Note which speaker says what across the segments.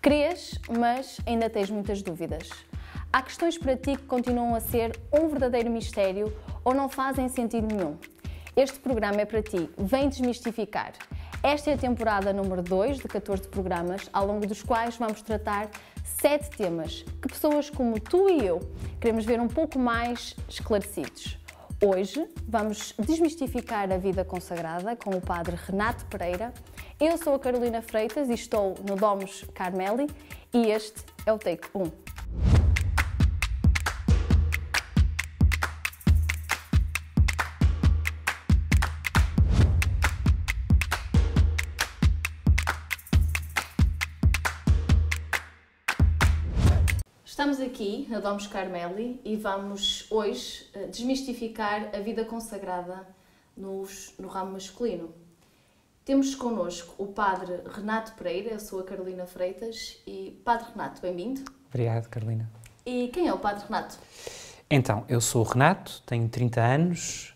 Speaker 1: Crês, mas ainda tens muitas dúvidas. Há questões para ti que continuam a ser um verdadeiro mistério ou não fazem sentido nenhum. Este programa é para ti, vem desmistificar. Esta é a temporada número 2 de 14 programas, ao longo dos quais vamos tratar 7 temas que pessoas como tu e eu queremos ver um pouco mais esclarecidos. Hoje vamos desmistificar a vida consagrada com o padre Renato Pereira. Eu sou a Carolina Freitas e estou no Domus Carmeli e este é o Take 1. Estamos aqui na Domus Carmeli e vamos hoje desmistificar a vida consagrada no ramo masculino. Temos connosco o padre Renato Pereira, eu sou a Carolina Freitas e padre Renato, bem-vindo.
Speaker 2: Obrigado, Carolina.
Speaker 1: E quem é o padre Renato?
Speaker 2: Então, eu sou o Renato, tenho 30 anos,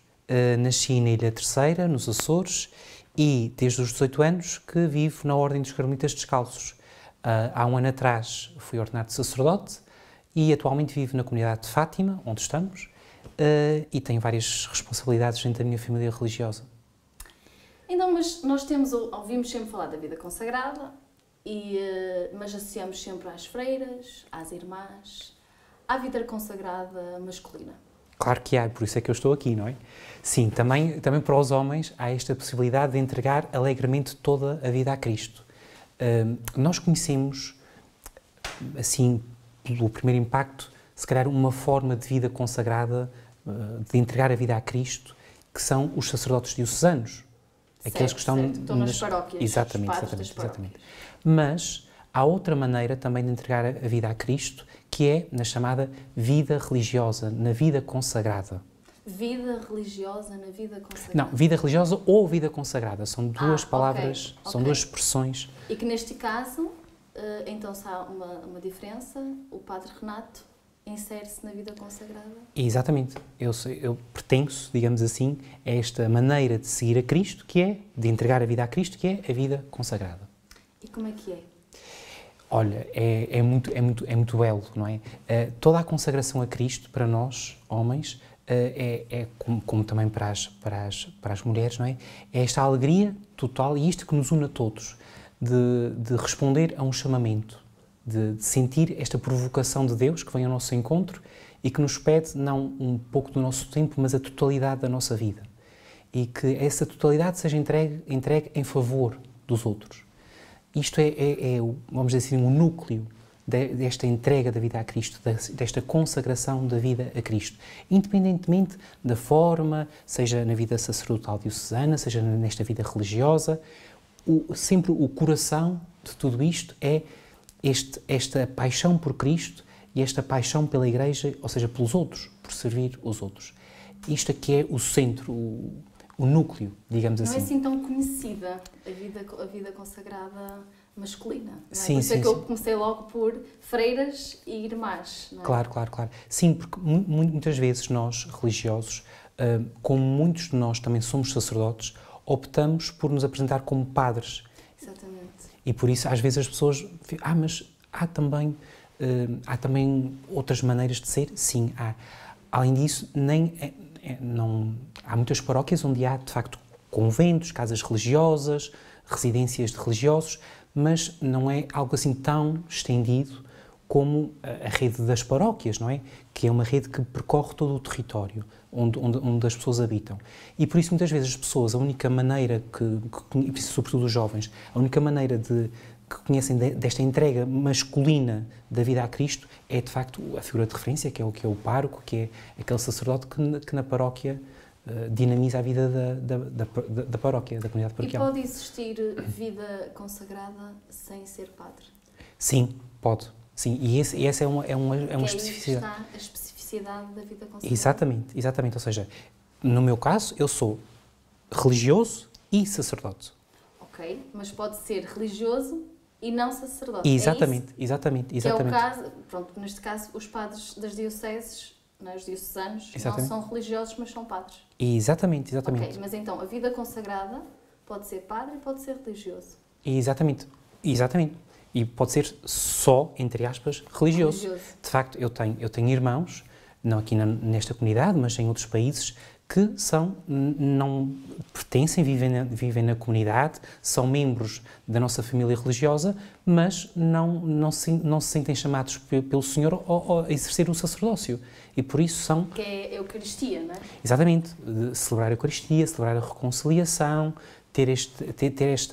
Speaker 2: nasci na Ilha Terceira, nos Açores, e desde os 18 anos que vivo na Ordem dos Carmelitas Descalços. Há um ano atrás fui ordenado sacerdote e atualmente vivo na comunidade de Fátima, onde estamos, e tenho várias responsabilidades dentro da minha família religiosa.
Speaker 1: Então, mas nós ouvimos sempre falar da vida consagrada, mas associamos sempre às freiras, às irmãs, à vida consagrada masculina.
Speaker 2: Claro que há, por isso é que eu estou aqui, não é? Sim, também para os homens há esta possibilidade de entregar alegremente toda a vida a Cristo. Nós conhecemos, assim, pelo primeiro impacto, se calhar uma forma de vida consagrada, de entregar a vida a Cristo, que são os sacerdotes diocesanos. Aqueles que estão
Speaker 1: nas paróquias.
Speaker 2: Exatamente. Mas há outra maneira também de entregar a vida a Cristo, que é na chamada vida religiosa, na vida consagrada.
Speaker 1: Vida religiosa na vida consagrada?
Speaker 2: Não, vida religiosa ou vida consagrada. São duas palavras, são duas expressões.
Speaker 1: E que neste caso, então se há uma diferença, o padre Renato insere-se na vida consagrada?
Speaker 2: Exatamente. Eu pertenço, digamos assim, a esta maneira de seguir a Cristo, que é de entregar a vida a Cristo, que é a vida consagrada.
Speaker 1: E como é que é?
Speaker 2: Olha, é muito belo, não é? Toda a consagração a Cristo, para nós, homens, como também para as mulheres, não é? É esta alegria total e isto que nos une a todos, de responder a um chamamento, de sentir esta provocação de Deus que vem ao nosso encontro e que nos pede não um pouco do nosso tempo, mas a totalidade da nossa vida. E que essa totalidade seja entregue em favor dos outros. Isto vamos dizer assim, o núcleo desta entrega da vida a Cristo, desta consagração da vida a Cristo. Independentemente da forma, seja na vida sacerdotal diocesana, seja nesta vida religiosa, sempre o coração de tudo isto é esta paixão por Cristo e esta paixão pela Igreja, ou seja, pelos outros, por servir os outros. Isto aqui é o centro, o núcleo, digamos assim.
Speaker 1: Não é assim tão conhecida a vida consagrada masculina, não é?
Speaker 2: Sim,
Speaker 1: por isso é que
Speaker 2: sim.
Speaker 1: eu comecei logo por freiras e irmãs, não é?
Speaker 2: Claro. Sim, porque muitas vezes nós, religiosos, como muitos de nós também somos sacerdotes, optamos por nos apresentar como padres.
Speaker 1: Exatamente.
Speaker 2: E por isso, às vezes, as pessoas ficam, mas há também outras maneiras de ser? Sim, há. Além disso, há muitas paróquias onde há, de facto, conventos, casas religiosas, residências de religiosos, mas não é algo assim tão estendido como a rede das paróquias, não é? Que é uma rede que percorre todo o território onde as pessoas habitam. E por isso, muitas vezes, as pessoas, a única maneira sobretudo os jovens, a única maneira que conhecem desta entrega masculina da vida a Cristo é, de facto, a figura de referência, que é o pároco, que é aquele sacerdote que na paróquia dinamiza a vida da paróquia, da comunidade paroquial.
Speaker 1: E pode existir vida consagrada sem ser padre?
Speaker 2: Sim, pode. Sim, e essa é uma especificidade.
Speaker 1: Aí está a especificidade da vida consagrada.
Speaker 2: Exatamente. Ou seja, no meu caso, eu sou religioso e sacerdote.
Speaker 1: Ok, mas pode ser religioso e não sacerdote.
Speaker 2: Exatamente.
Speaker 1: Que é o caso, pronto, neste caso, os padres das dioceses, não é? Os diocesanos, não são religiosos, mas são padres.
Speaker 2: Exatamente.
Speaker 1: Ok, mas então, a vida consagrada pode ser padre e pode ser religioso.
Speaker 2: Exatamente. E pode ser só, entre aspas, religioso. De facto, eu tenho irmãos, não aqui nesta comunidade, mas em outros países, que não pertencem, vivem na comunidade, são membros da nossa família religiosa, mas não se sentem chamados pelo Senhor a exercer o sacerdócio. E por isso são...
Speaker 1: Que é a Eucaristia, não é?
Speaker 2: Exatamente. Celebrar a Eucaristia, celebrar a reconciliação, ter
Speaker 1: Os reis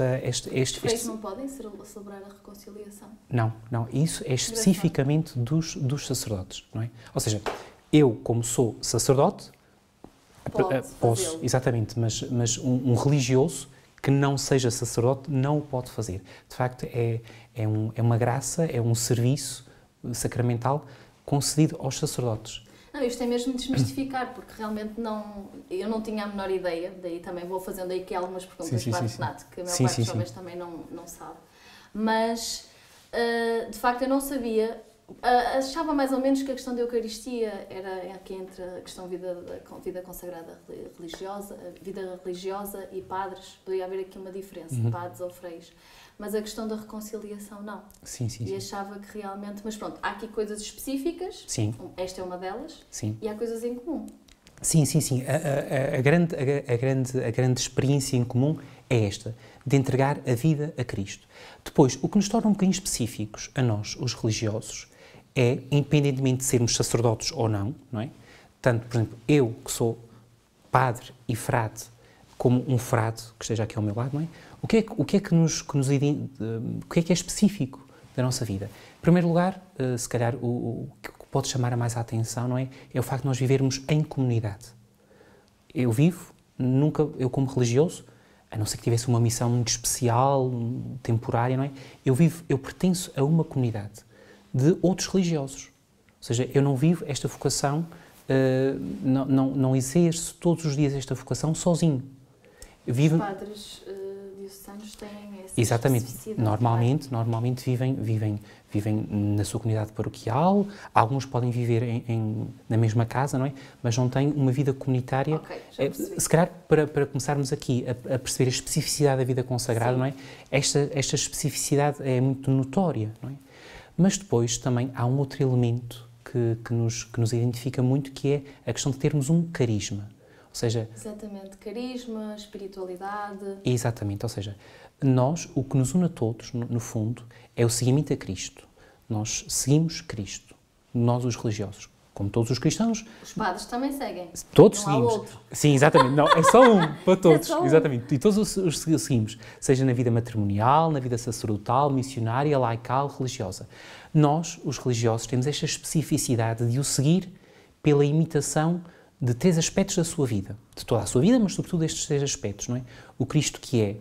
Speaker 1: não podem celebrar a reconciliação?
Speaker 2: Não. Isso é especificamente dos sacerdotes, não é? Ou seja, eu, como sou sacerdote, posso, exatamente, mas um religioso que não seja sacerdote não o pode fazer. De facto, é uma graça, é um serviço sacramental concedido aos sacerdotes.
Speaker 1: Não, isto é mesmo desmistificar, porque realmente eu não tinha a menor ideia, daí também vou fazendo aqui algumas perguntas para o Renato, que a maior parte dos homens também não sabe. Mas, de facto, eu não sabia, achava mais ou menos que a questão da Eucaristia era aqui entre a questão vida consagrada religiosa, vida religiosa e padres, poderia haver aqui uma diferença, padres ou freis. Mas a questão da reconciliação, não.
Speaker 2: Sim.
Speaker 1: E achava que realmente... Mas pronto, há aqui coisas específicas.
Speaker 2: Sim.
Speaker 1: Esta é uma delas.
Speaker 2: Sim.
Speaker 1: E há coisas em comum.
Speaker 2: Sim. A grande experiência em comum é esta, de entregar a vida a Cristo. Depois, o que nos torna um bocadinho específicos a nós, os religiosos, é, independentemente de sermos sacerdotes ou não é? Tanto, por exemplo, eu que sou padre e frade, como um frade que esteja aqui ao meu lado, não é? O que é que é específico da nossa vida? Em primeiro lugar, se calhar o que pode chamar mais a atenção, não é? É o facto de nós vivermos em comunidade. Eu como religioso, a não ser que tivesse uma missão muito especial, temporária, não é? Eu pertenço a uma comunidade de outros religiosos. Ou seja, eu não vivo esta vocação, não exerço todos os dias esta vocação sozinho.
Speaker 1: Os padres diocesanos têm essa
Speaker 2: especificidade. Normalmente vivem na sua comunidade paroquial, alguns podem viver na mesma casa, não é? Mas não têm uma vida comunitária. Se calhar, para começarmos aqui a perceber a especificidade da vida consagrada, não é? Esta especificidade é muito notória, não é? Mas depois também há um outro elemento que nos identifica muito, que é a questão de termos um carisma. Ou seja...
Speaker 1: Exatamente, carisma, espiritualidade...
Speaker 2: Exatamente, ou seja, o que nos une a todos, no fundo, é o seguimento a Cristo. Nós seguimos Cristo, nós os religiosos, como todos os cristãos.
Speaker 1: Os padres também seguem.
Speaker 2: Todos
Speaker 1: não
Speaker 2: seguimos.
Speaker 1: Há outro.
Speaker 2: Sim, exatamente, não, é só um, para todos,
Speaker 1: É só um.
Speaker 2: Exatamente, e todos os seguimos, seja na vida matrimonial, na vida sacerdotal, missionária, laical, religiosa. Nós, os religiosos, temos esta especificidade de o seguir pela imitação de 3 aspectos da sua vida, de toda a sua vida, mas sobretudo estes 3 aspectos, não é? O Cristo que é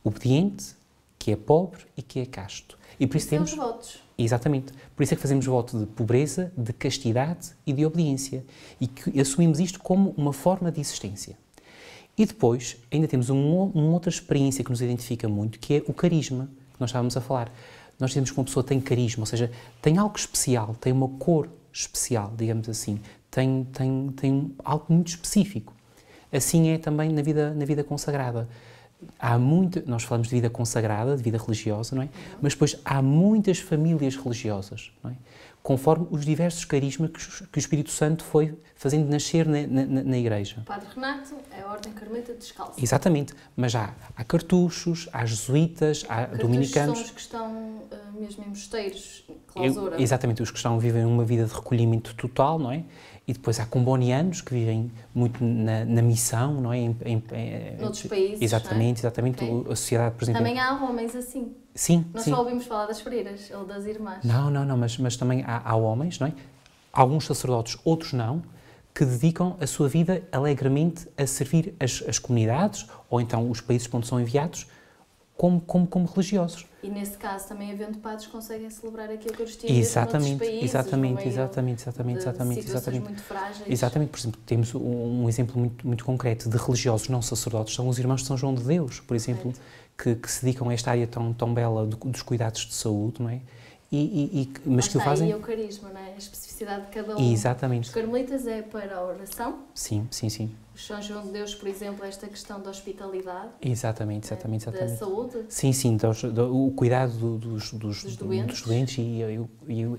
Speaker 2: obediente, que é pobre e que é casto. E por isso temos
Speaker 1: os votos.
Speaker 2: Exatamente. Por isso é que fazemos voto de pobreza, de castidade e de obediência. E que assumimos isto como uma forma de existência. E depois ainda temos uma outra experiência que nos identifica muito, que é o carisma, que nós estávamos a falar. Nós dizemos que uma pessoa tem carisma, ou seja, tem algo especial, tem uma cor especial, digamos assim. Tem algo muito específico. Assim é também na vida consagrada. Nós falamos de vida consagrada, de vida religiosa, não é? Mas depois há muitas famílias religiosas, não é? Conforme os diversos carismas que o Espírito Santo foi fazendo nascer na Igreja.
Speaker 1: O Padre Renato é a Ordem Carmelita Descalça.
Speaker 2: Exatamente, mas há cartuchos, há jesuítas, há dominicanos.
Speaker 1: São os que estão mesmo em mosteiros, clausura.
Speaker 2: Exatamente, os que vivem uma vida de recolhimento total, não é? E depois há combonianos que vivem muito na missão, não é?
Speaker 1: Noutros países,
Speaker 2: exatamente,
Speaker 1: não é?
Speaker 2: Exatamente. Okay. A sociedade, por exemplo...
Speaker 1: Também há homens assim.
Speaker 2: Sim,
Speaker 1: Nós
Speaker 2: sim.
Speaker 1: só ouvimos falar das freiras ou das irmãs.
Speaker 2: Não, mas também há homens, não é? Alguns sacerdotes, outros não, que dedicam a sua vida alegremente a servir as comunidades ou então os países para onde são enviados como religiosos.
Speaker 1: E nesse caso, também havendo padres, conseguem celebrar aqui a Eucaristia
Speaker 2: exatamente,
Speaker 1: países,
Speaker 2: exatamente.
Speaker 1: Situações muito frágeis.
Speaker 2: Exatamente, por exemplo, temos um exemplo muito concreto de religiosos não sacerdotes, são os irmãos de São João de Deus, por exemplo, que se dedicam a esta área tão bela dos cuidados de saúde, não é? mas que o fazem...
Speaker 1: Aí é o carisma, não é? A especificidade de cada um.
Speaker 2: Exatamente.
Speaker 1: Os carmelitas é para a oração.
Speaker 2: Sim, sim, sim.
Speaker 1: Os São João de Deus, por exemplo, esta questão da hospitalidade.
Speaker 2: Exatamente.
Speaker 1: Da saúde.
Speaker 2: Sim, o cuidado dos doentes e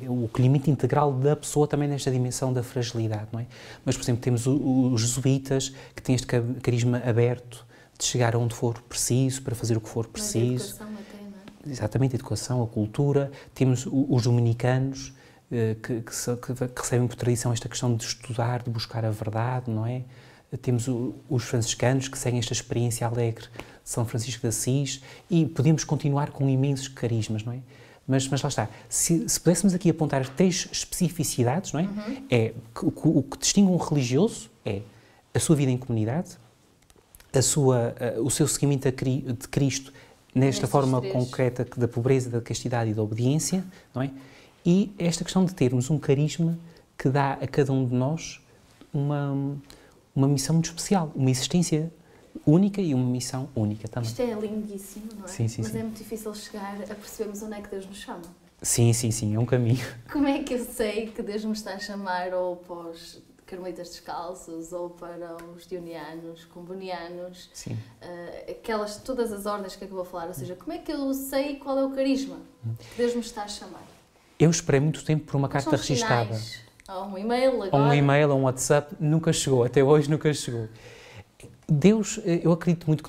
Speaker 2: o limite integral da pessoa também nesta dimensão da fragilidade, não é? Mas, por exemplo, temos os jesuítas que têm este carisma aberto de chegar aonde for preciso, para fazer o que for preciso.
Speaker 1: Mas a educação até, não é?
Speaker 2: Exatamente, a educação, a cultura. Temos os dominicanos que recebem por tradição esta questão de estudar, de buscar a verdade, não é? Temos os franciscanos que seguem esta experiência alegre de São Francisco de Assis e podemos continuar com imensos carismas, não é? Mas lá está, se pudéssemos aqui apontar 3 especificidades, não é? O que distingue um religioso é a sua vida em comunidade, o seu seguimento de Cristo nesta forma concreta da pobreza, da castidade e da obediência, não é? E esta questão de termos um carisma que dá a cada um de nós uma missão muito especial, uma existência única e uma missão única também.
Speaker 1: Isto é lindíssimo, não é?
Speaker 2: Sim, sim,
Speaker 1: Mas
Speaker 2: sim.
Speaker 1: é muito difícil chegar a percebermos onde é que Deus nos chama.
Speaker 2: Sim, é um caminho.
Speaker 1: Como é que eu sei que Deus me está a chamar ou para os carmelitas descalços ou para os dionianos, combonianos, todas as ordens que acabou de falar, ou seja, como é que eu sei qual é o carisma que Deus me está a chamar?
Speaker 2: Eu esperei muito tempo por uma carta registada.
Speaker 1: Ou um e-mail agora.
Speaker 2: Ou um e-mail, ou um WhatsApp, nunca chegou, até hoje nunca chegou. Deus, eu acredito muito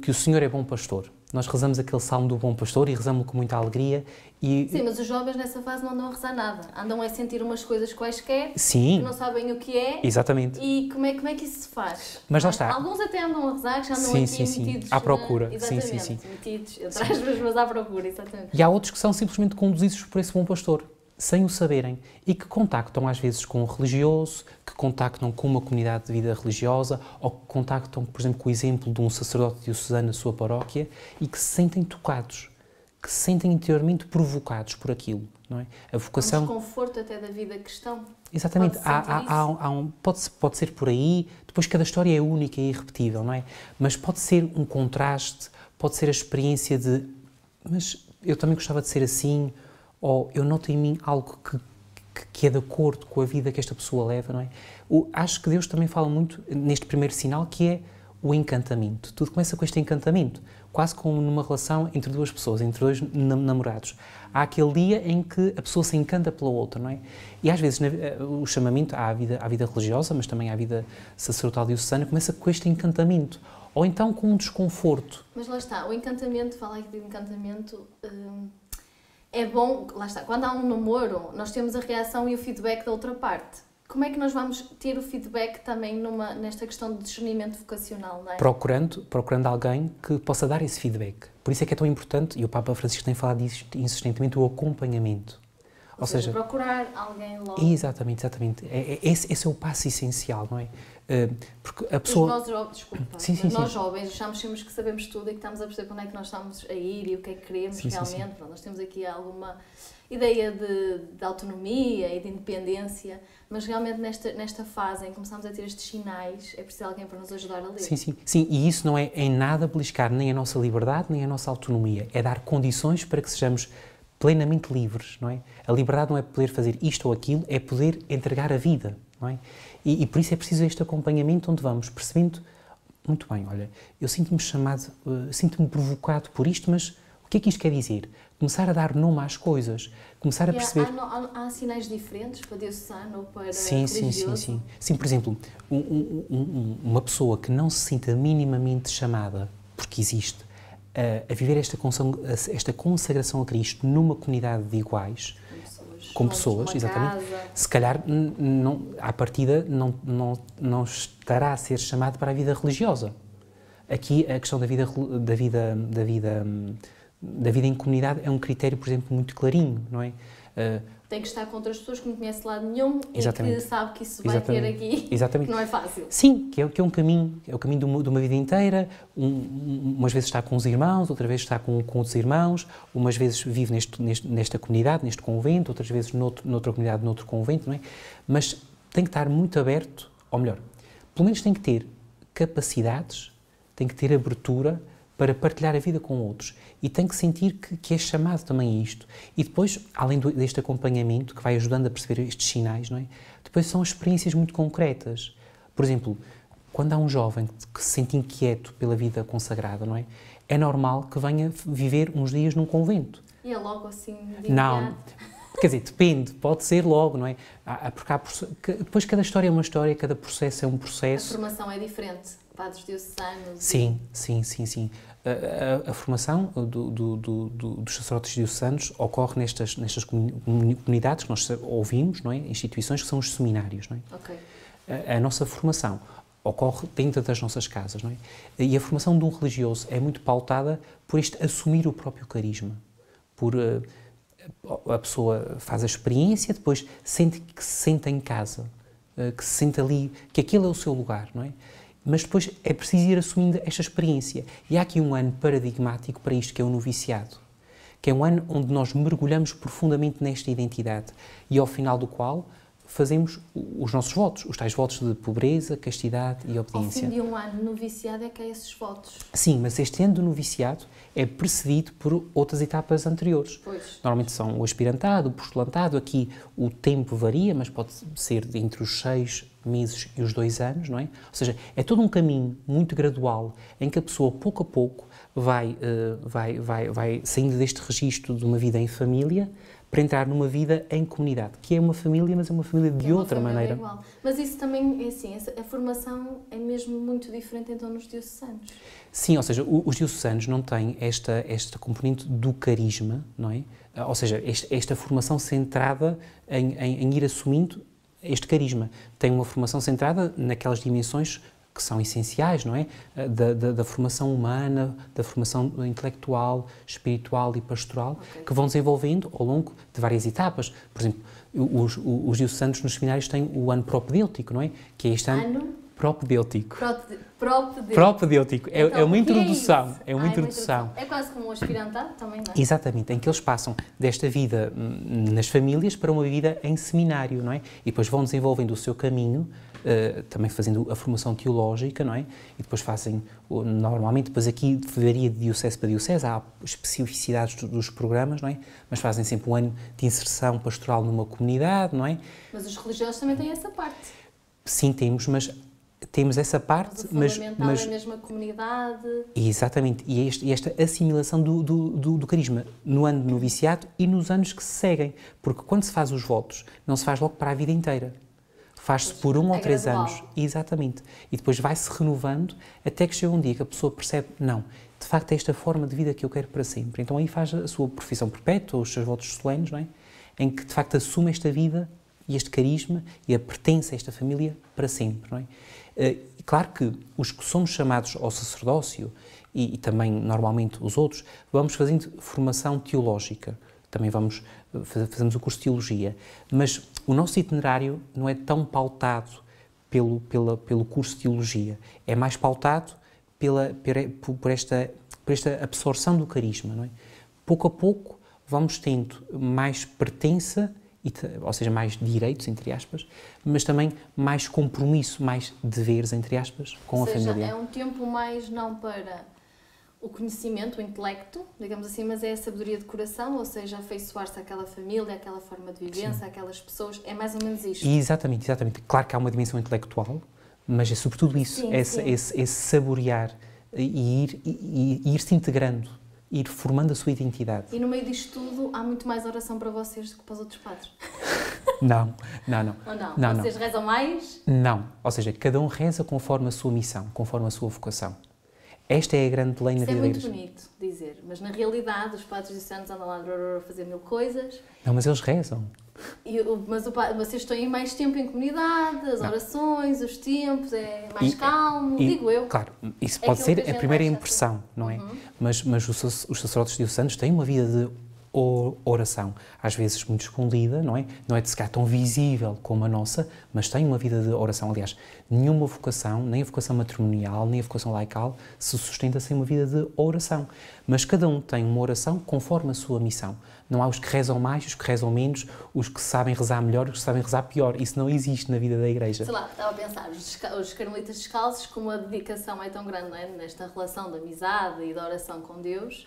Speaker 2: que o Senhor é bom pastor. Nós rezamos aquele salmo do bom pastor e rezamos-lo com muita alegria.
Speaker 1: Sim, mas os jovens nessa fase não andam a rezar nada. Andam a sentir umas coisas quaisquer,
Speaker 2: sim,
Speaker 1: que não sabem o que é.
Speaker 2: Exatamente.
Speaker 1: E como é que isso se faz?
Speaker 2: Mas lá está.
Speaker 1: Alguns até andam a rezar, que já andam metidos
Speaker 2: à procura.
Speaker 1: Exatamente, metidos, entre aspas, mas à procura, exatamente.
Speaker 2: E há outros que são simplesmente conduzidos por esse bom pastor, sem o saberem, e que contactam às vezes com um religioso, que contactam com uma comunidade de vida religiosa, ou que contactam, por exemplo, com o exemplo de um sacerdote diocesano na sua paróquia, e que se sentem tocados, que se sentem interiormente provocados por aquilo, não é? A vocação...
Speaker 1: Um desconforto até da vida cristã.
Speaker 2: Exatamente, pode ser por aí, depois cada história é única e irrepetível, não é? Mas pode ser um contraste, pode ser a experiência de, mas eu também gostava de ser assim, ou eu noto em mim algo que é de acordo com a vida que esta pessoa leva, não é? Acho que Deus também fala muito neste primeiro sinal, que é o encantamento. Tudo começa com este encantamento, quase como numa relação entre duas pessoas, entre dois namorados. Há aquele dia em que a pessoa se encanta pela outra, não é? E às vezes o chamamento à vida religiosa, mas também à vida sacerdotal diocesana, começa com este encantamento, ou então com um desconforto.
Speaker 1: Mas lá está, o encantamento, fala aqui de encantamento... É bom, lá está, quando há um namoro, nós temos a reação e o feedback da outra parte. Como é que nós vamos ter o feedback também nesta questão de discernimento vocacional, não é?
Speaker 2: Procurando alguém que possa dar esse feedback. Por isso é que é tão importante, e o Papa Francisco tem falado disso insistentemente, o acompanhamento.
Speaker 1: Ou seja, procurar alguém logo.
Speaker 2: Exatamente. Esse é o passo essencial, não é? Porque a pessoa...
Speaker 1: Nós jovens achamos sempre que sabemos tudo e que estamos a perceber para onde é que nós estamos a ir e o que é que queremos realmente. Pronto, nós temos aqui alguma ideia de autonomia e de independência, mas realmente nesta fase em que começamos a ter estes sinais, é preciso alguém para nos ajudar a ler.
Speaker 2: Sim, e isso não é em nada beliscar nem a nossa liberdade, nem a nossa autonomia. É dar condições para que sejamos plenamente livres, não é? A liberdade não é poder fazer isto ou aquilo, é poder entregar a vida, não é? E por isso é preciso este acompanhamento onde vamos percebendo, muito bem, olha, eu sinto-me chamado, sinto-me provocado por isto, mas o que é que isto quer dizer? Começar a dar nome às coisas, começar a perceber...
Speaker 1: Há sinais diferentes para diocesano ou para religioso?
Speaker 2: Sim, por exemplo, uma pessoa que não se sinta minimamente chamada, porque existe, a viver esta consagração a Cristo numa comunidade de iguais, com pessoas, exatamente, se calhar à partida não estará a ser chamado para a vida religiosa. Aqui a questão da vida em comunidade é um critério, por exemplo, muito clarinho, não é?
Speaker 1: Tem que estar com outras pessoas que não conhece de lado nenhum
Speaker 2: exatamente.
Speaker 1: E que sabe que isso vai ter aqui,
Speaker 2: exatamente.
Speaker 1: que não é fácil.
Speaker 2: Sim, que é um caminho, é o caminho de uma vida inteira, umas vezes está com os irmãos, outras vezes está com outros irmãos, umas vezes vive nesta comunidade, neste convento, outras vezes noutra comunidade, noutro convento, não é? Mas tem que estar muito aberto, ou melhor, pelo menos tem que ter capacidades, tem que ter abertura para partilhar a vida com outros e tem que sentir que é chamado também a isto. E depois, além deste acompanhamento, que vai ajudando a perceber estes sinais, não é? Depois são experiências muito concretas. Por exemplo, quando há um jovem que se sente inquieto pela vida consagrada, não é? É normal que venha viver uns dias num convento.
Speaker 1: E é logo assim de
Speaker 2: Não,
Speaker 1: imediato?
Speaker 2: quer dizer, depende, pode ser logo, não é? Porque depois cada história é uma história, cada processo é um processo.
Speaker 1: A formação é diferente, padres diocesanos?
Speaker 2: Sim. A formação dos sacerdotes diocesanos ocorre nestas comunidades que nós ouvimos, não é? Instituições que são os seminários, não é?
Speaker 1: Ok.
Speaker 2: A nossa formação ocorre dentro das nossas casas, não é? E a formação de um religioso é muito pautada por este assumir o próprio carisma, por a pessoa faz a experiência, depois sente que se senta em casa, que se sente ali, que aquele é o seu lugar, não é? Mas depois é preciso ir assumindo esta experiência. E há aqui um ano paradigmático para isto, que é o noviciado, que é um ano onde nós mergulhamos profundamente nesta identidade e ao final do qual fazemos os nossos votos, os tais votos de pobreza, castidade e obediência.
Speaker 1: Ao fim de um ano de noviciado é que há esses votos?
Speaker 2: Sim, mas este ano do noviciado é precedido por outras etapas anteriores.
Speaker 1: Pois.
Speaker 2: Normalmente são o aspirantado, o postulantado, aqui o tempo varia, mas pode ser entre os 6 meses e os 2 anos, não é? Ou seja, é todo um caminho muito gradual em que a pessoa, pouco a pouco, vai saindo deste registro de uma vida em família para entrar numa vida em comunidade, que é uma família, mas é uma família de outra maneira.
Speaker 1: Igual. Mas isso também é assim, a formação é mesmo muito diferente então nos diocesanos?
Speaker 2: Sim, ou seja, os diocesanos não têm esta componente do carisma, não é? Ou seja, esta formação centrada em ir assumindo este carisma. Tem uma formação centrada naquelas dimensões que são essenciais, não é? Da formação humana, da formação intelectual, espiritual e pastoral, okay, que vão desenvolvendo ao longo de várias etapas. Por exemplo, os diocesanos nos seminários têm o ano propedêutico, não é? Que é este ano propedêutico. Propedêutico.
Speaker 1: Então,
Speaker 2: é uma introdução.
Speaker 1: É uma introdução. É quase como um aspirantado também, não é?
Speaker 2: Exatamente, em que eles passam desta vida nas famílias para uma vida em seminário, não é? E depois vão desenvolvendo o seu caminho, também fazendo a formação teológica, não é? E depois fazem, normalmente, depois aqui varia de diocese para diocese, há especificidades dos programas, não é? Mas fazem sempre um ano de inserção pastoral numa comunidade, não é?
Speaker 1: Mas os religiosos também têm essa parte.
Speaker 2: Sim, temos essa parte,
Speaker 1: mas o fundamental é a mesma comunidade.
Speaker 2: Exatamente, e esta assimilação do carisma no ano de noviciado e nos anos que se seguem, porque quando se faz os votos, não se faz logo para a vida inteira. Faz-se por 1 ou 3 anos, exatamente, e depois vai-se renovando até que chega um dia que a pessoa percebe, não, de facto é esta forma de vida que eu quero para sempre. Então aí faz a sua profissão perpétua, os seus votos solenes, não é? Em que de facto assume esta vida e este carisma e a pertence a esta família para sempre, não é? Claro que os que somos chamados ao sacerdócio e também normalmente os outros, vamos fazendo formação teológica, também fazemos o curso de teologia, mas o nosso itinerário não é tão pautado pelo curso de teologia, é mais pautado por esta absorção do carisma, não é? Pouco a pouco vamos tendo mais pertença, ou seja, mais direitos, entre aspas, mas também mais compromisso, mais deveres, entre aspas, com a família.
Speaker 1: É um tempo mais não para o conhecimento, o intelecto, digamos assim, mas é a sabedoria de coração, ou seja, afeiçoar-se àquela família, àquela forma de vivência, sim, àquelas pessoas, é mais ou menos isto.
Speaker 2: Exatamente. Claro que há uma dimensão intelectual, mas é sobretudo isso, sim, esse saborear e ir se integrando, ir formando a sua identidade.
Speaker 1: E no meio disto tudo, há muito mais oração para vocês do que para os outros padres?
Speaker 2: Não.
Speaker 1: Ou não? Vocês rezam mais?
Speaker 2: Não. Ou seja, cada um reza conforme a sua missão, conforme a sua vocação. Esta é a grande lei na vida da Igreja.
Speaker 1: Isso é muito bonito dizer, mas na realidade os padres diocesanos andam lá a fazer 1000 coisas.
Speaker 2: Não, mas eles rezam.
Speaker 1: Mas vocês estão aí mais tempo em comunidade, as orações, os tempos, é mais calmo, digo eu.
Speaker 2: Claro, isso pode ser a primeira impressão, não é? Mas os sacerdotes diocesanos têm uma vida de oração, às vezes muito escondida, não é? Não é de se calhar tão visível como a nossa, mas tem uma vida de oração. Aliás, nenhuma vocação, nem a vocação matrimonial, nem a vocação laical, se sustenta sem uma vida de oração. Mas cada um tem uma oração conforme a sua missão. Não há os que rezam mais, os que rezam menos, os que sabem rezar melhor, os que sabem rezar pior. Isso não existe na vida da Igreja.
Speaker 1: Sei lá, estava a pensar, os carmelitas descalços, como a dedicação é tão grande, não é? Nesta relação de amizade e de oração com Deus,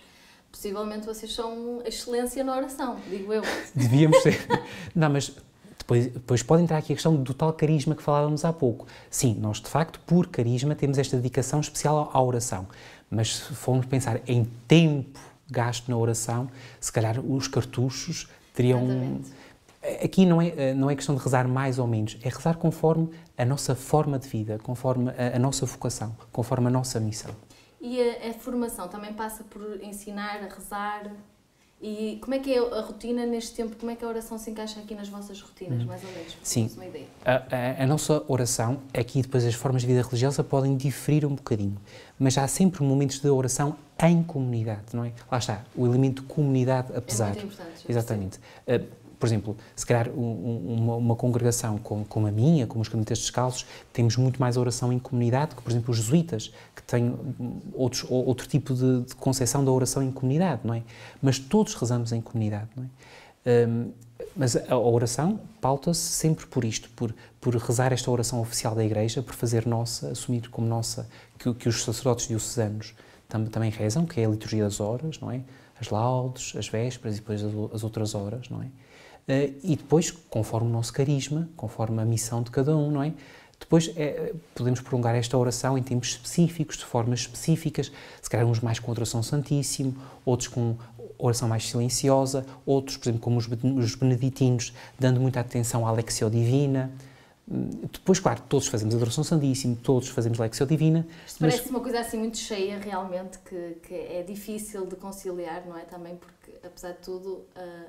Speaker 1: possivelmente vocês são a excelência na oração, digo eu.
Speaker 2: Devíamos ser. Não, mas depois pode entrar aqui a questão do tal carisma que falávamos há pouco. Sim, nós de facto, por carisma, temos esta dedicação especial à oração. Mas se formos pensar em tempo gasto na oração, se calhar os cartuchos teriam...
Speaker 1: Exatamente.
Speaker 2: Aqui não é questão de rezar mais ou menos, é rezar conforme a nossa forma de vida, conforme a nossa vocação, conforme a nossa missão.
Speaker 1: E a formação também passa por ensinar a rezar? E como é que é a rotina neste tempo? Como é que a oração se encaixa aqui nas vossas rotinas, mais ou menos?
Speaker 2: Sim,
Speaker 1: uma ideia.
Speaker 2: A nossa oração, aqui depois as formas de vida religiosa podem diferir um bocadinho, mas há sempre momentos de oração em comunidade, não é? Lá está, o elemento comunidade, apesar...
Speaker 1: É muito importante.
Speaker 2: Exatamente. Por exemplo, se calhar uma congregação como a minha, como os carmelitas descalços, temos muito mais oração em comunidade que, por exemplo, os jesuítas, que têm outro tipo de concepção da oração em comunidade, não é? Mas todos rezamos em comunidade, não é? Mas a oração pauta-se sempre por isto, por rezar esta oração oficial da Igreja, por fazer nossa, assumir como nossa, que os sacerdotes diocesanos também rezam, que é a liturgia das horas, não é? As laudes, as vésperas e depois as outras horas, não é? E depois, conforme o nosso carisma, conforme a missão de cada um, não é? Depois podemos prolongar esta oração em tempos específicos, de formas específicas, se calhar uns mais com oração Santíssimo, outros com oração mais silenciosa, outros, por exemplo, como os beneditinos, dando muita atenção à Lectio Divina. Depois, claro, todos fazemos adoração Santíssimo, todos fazemos Lectio Divina.
Speaker 1: Isto parece uma coisa assim muito cheia, realmente, que é difícil de conciliar, não é? Também porque, apesar de tudo,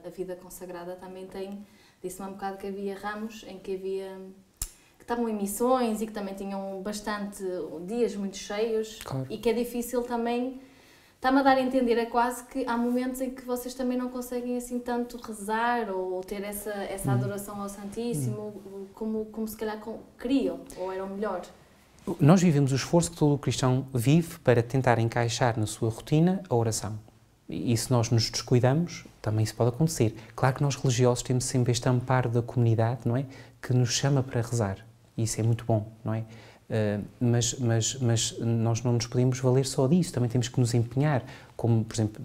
Speaker 1: a vida consagrada também tem... Disse-me há um bocado que havia ramos em que havia... que estavam em missões e que também tinham bastante dias muito cheios.
Speaker 2: Claro.
Speaker 1: E que é difícil também... Está-me a dar a entender, é quase que há momentos em que vocês também não conseguem assim tanto rezar ou ter essa adoração ao Santíssimo como se calhar queriam ou eram melhor.
Speaker 2: Nós vivemos o esforço que todo o cristão vive para tentar encaixar na sua rotina a oração. E se nós nos descuidamos, também isso pode acontecer. Claro que nós religiosos temos sempre este amparo da comunidade, não é? Que nos chama para rezar. E isso é muito bom, não é? Mas nós não nos podemos valer só disso, também temos que nos empenhar, como, por exemplo,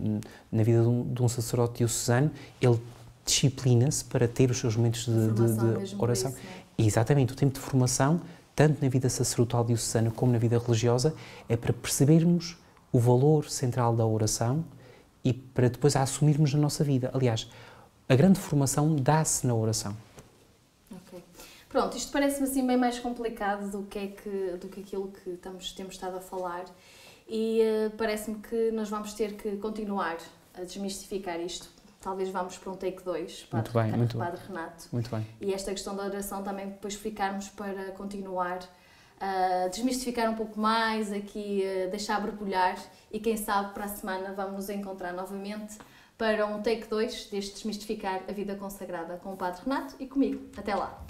Speaker 2: na vida de um sacerdote diocesano, ele disciplina-se para ter os seus momentos de oração.
Speaker 1: Isso,
Speaker 2: Exatamente, o tempo de formação, tanto na vida sacerdotal diocesana como na vida religiosa, é para percebermos o valor central da oração e para depois a assumirmos na nossa vida. Aliás, a grande formação dá-se na oração.
Speaker 1: Ok. Pronto, isto parece-me assim bem mais complicado do que aquilo que temos estado a falar e parece-me que nós vamos ter que continuar a desmistificar isto. Talvez vamos para um take 2, Padre Renato.
Speaker 2: Muito bem.
Speaker 1: E esta questão da oração também depois ficarmos para continuar a desmistificar um pouco mais, aqui deixar mergulhar e quem sabe para a semana vamos nos encontrar novamente para um take 2 deste Desmistificar a Vida Consagrada com o Padre Renato e comigo. Até lá!